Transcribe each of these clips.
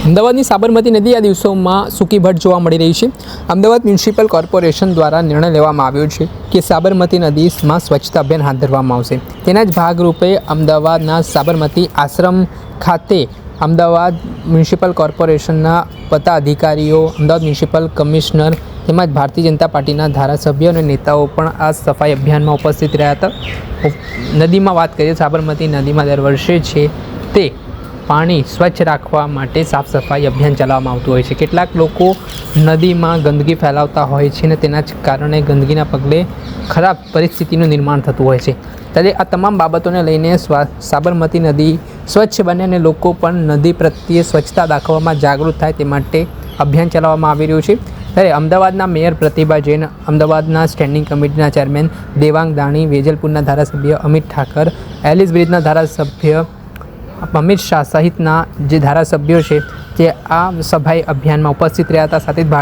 અમદાવાદની સાબરમતી નદી આ દિવસોમાં સૂકીભટ જોવા મળી રહી છે। અમદાવાદ મ્યુનિસિપલ કોર્પોરેશન દ્વારા નિર્ણય લેવામાં આવ્યો છે કે સાબરમતી નદીમાં સ્વચ્છતા અભિયાન હાથ ધરવામાં આવશે। તેના જ ભાગરૂપે અમદાવાદના સાબરમતી આશ્રમ ખાતે અમદાવાદ મ્યુનિસિપલ કોર્પોરેશનના પદાધિકારીઓ, અમદાવાદ મ્યુનિસિપલ કમિશનર તેમજ ભારતીય જનતા પાર્ટીના ધારાસભ્યો અને નેતાઓ પણ આ સફાઈ અભિયાનમાં ઉપસ્થિત રહ્યા હતા। નદીમાં વાત કરીએ, સાબરમતી નદીમાં દર વર્ષે છે તે પાણી સ્વચ્છ રાખવા માટે સાફ સફાઈ અભિયાન ચલાવવામાં આવતું હોય છે। કેટલાક લોકો નદીમાં ગંદકી ફેલાવતા હોય છે અને તેના જ કારણે ગંદકીના પગલે ખરાબ પરિસ્થિતિનું નિર્માણ થતું હોય છે। ત્યારે આ તમામ બાબતોને લઈને સાબરમતી નદી સ્વચ્છ બને અને લોકો પણ નદી પ્રત્યે સ્વચ્છતા દાખવવામાં જાગૃત થાય તે માટે અભિયાન ચલાવવામાં આવી રહ્યું છે। ત્યારે અમદાવાદના મેયર પ્રતિભા જૈન, અમદાવાદના સ્ટેન્ડિંગ કમિટીના ચેરમેન દેવાંગ દાણી, વેજલપુરના ધારાસભ્ય અમિત ઠાકર, એલિસ બ્રિજના ધારાસભ્ય અમિત શાહ સહિતના જે ધારાસભ્યો છે તે આ સફાઈ અભિયાનમાં ઉપસ્થિત રહ્યા હતા। સાથે જ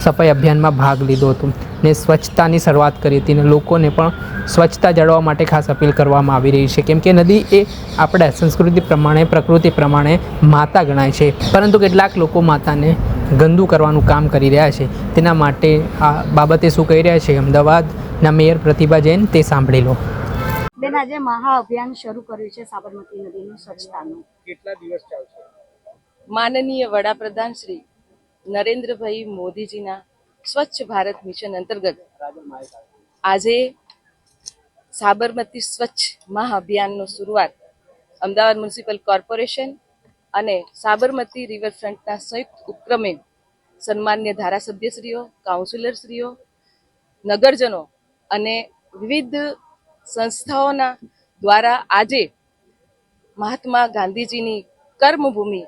સફાઈ અભિયાનમાં ભાગ લીધો હતો ને સ્વચ્છતાની શરૂઆત કરી હતી અને લોકોને પણ સ્વચ્છતા જાળવવા માટે ખાસ અપીલ કરવામાં આવી રહી છે, કેમ કે નદી એ આપણા સંસ્કૃતિ પ્રમાણે, પ્રકૃતિ પ્રમાણે માતા ગણાય છે, પરંતુ કેટલાક લોકો માતાને ગંદુ કરવાનું કામ કરી રહ્યા છે। તેના માટે આ બાબતે શું કહી રહ્યા છે અમદાવાદના મેયર પ્રતિભા જૈન, તે સાંભળી લો। બેન, આજે મહા અભિયાન શરૂ કર્યું છે સાબરમતી નદીનું સ્વચ્છતાનું। કેટલા દિવસ ચાલશે? માનનીય વડાપ્રધાન શ્રી નરેન્દ્રભાઈ મોદીજીના સ્વચ્છ ભારત મિશન અંતર્ગત આજે સાબરમતી સ્વચ્છ મહાઅભિયાનનો શરૂઆત અમદાવાદ મ્યુનિસિપલ કોર્પોરેશન અને સાબરમતી રિવરફ્રન્ટના સંયુક્ત ઉપક્રમે સન્માન્ય ધારાસભ્યશ્રીઓ, કાઉન્સિલરશ્રીઓ, નગરજનો અને વિવિધ સંસ્થાઓના દ્વારા આજે મહાત્મા ગાંધીજીની કર્મભૂમિ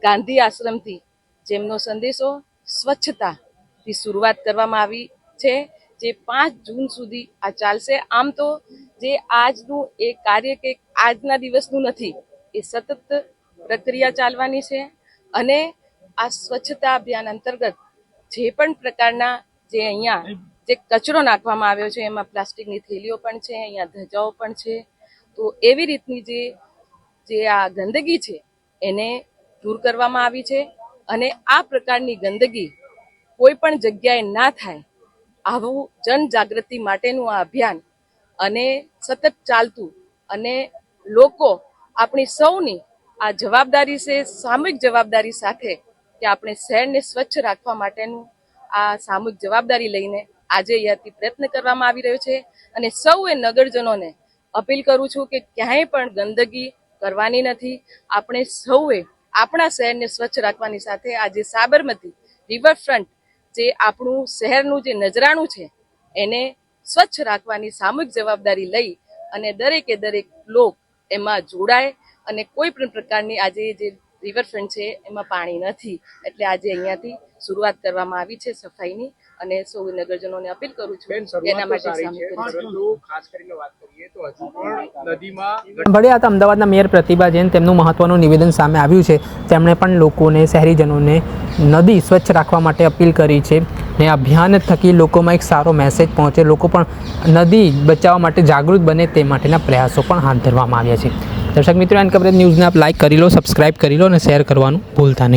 ગાંધી આશ્રમથી જેમનો સંદેશો સ્વચ્છતાથી શરૂઆત કરવામાં આવી છે, જે 5 જૂન સુધી આ ચાલશે। આમ તો જે આજનું એ કાર્ય કે આજના દિવસનું નથી, એ સતત પ્રક્રિયા ચાલવાની છે અને આ સ્વચ્છતા અભિયાન અંતર્ગત જે પણ પ્રકારના જે અહીંયા જે કચરો નાખવામાં આવ્યો છે, એમાં પ્લાસ્ટિકની થેલીઓ પણ છે, અહીંયા ધજાઓ પણ છે, તો એવી રીતની જે આ ગંદકી છે એને દૂર કરવામાં આવી છે અને આ પ્રકારની ગંદકી કોઈ પણ જગ્યાએ ના થાય આવું જનજાગૃતિ માટેનું આ અભિયાન અને સતત ચાલતું અને લોકો આપણી સૌની આ જવાબદારી છે, સામૂહિક જવાબદારી સાથે કે આપણે શહેરને સ્વચ્છ રાખવા માટેનું આ સામૂહિક જવાબદારી લઈને આજે અહીંયાથી પ્રયત્ન કરવામાં આવી રહ્યો છે અને સૌએ નગરજનોને અપીલ કરું છું કે ક્યાંય પણ ગંદકી કરવાની નથી। આપણે સૌએ આપણા શહેરને સ્વચ્છ રાખવાની સાથે આજે સાબરમતી રિવરફ્રન્ટ જે આપણું શહેરનું જે નજરાણું છે એને સ્વચ્છ રાખવાની સામૂહિક જવાબદારી લઈ અને દરેકે દરેક લોક એમાં જોડાય અને કોઈ પણ પ્રકારની આજે જે રિવરફ્રન્ટ છે એમાં પાણી નથી, એટલે આજે અહીંયાથી શરૂઆત કરવામાં આવી છે સફાઈની અને સૌ નગરજનોને અપીલ કરું છું એના માટે ખાસ કરીને વાત કરીએ તો હજુ પણ નદીમાં ભલે આ અમદાવાદના મેયર પ્રતિભા જૈન, તેમનું મહત્વનું નિવેદન સામે આવ્યું છે। તેમણે પણ લોકોને, શહેરીજનોને નદી સ્વચ્છ રાખવા માટે અપીલ કરી છે ને અભિયાન થકી લોકોમાં એક સારો મેસેજ પહોંચે, લોકો પણ નદી બચાવવા માટે જાગૃત બને તે માટેના પ્રયાસો પણ હાથ ધરવામાં આવ્યા છે। દર્શક મિત્રો, એન કવરેજ ન્યૂઝને આપ લાઇક કરી લો, સબસ્ક્રાઇબ કરી લો અને શેર કરવાનું ભૂલતા નહીં।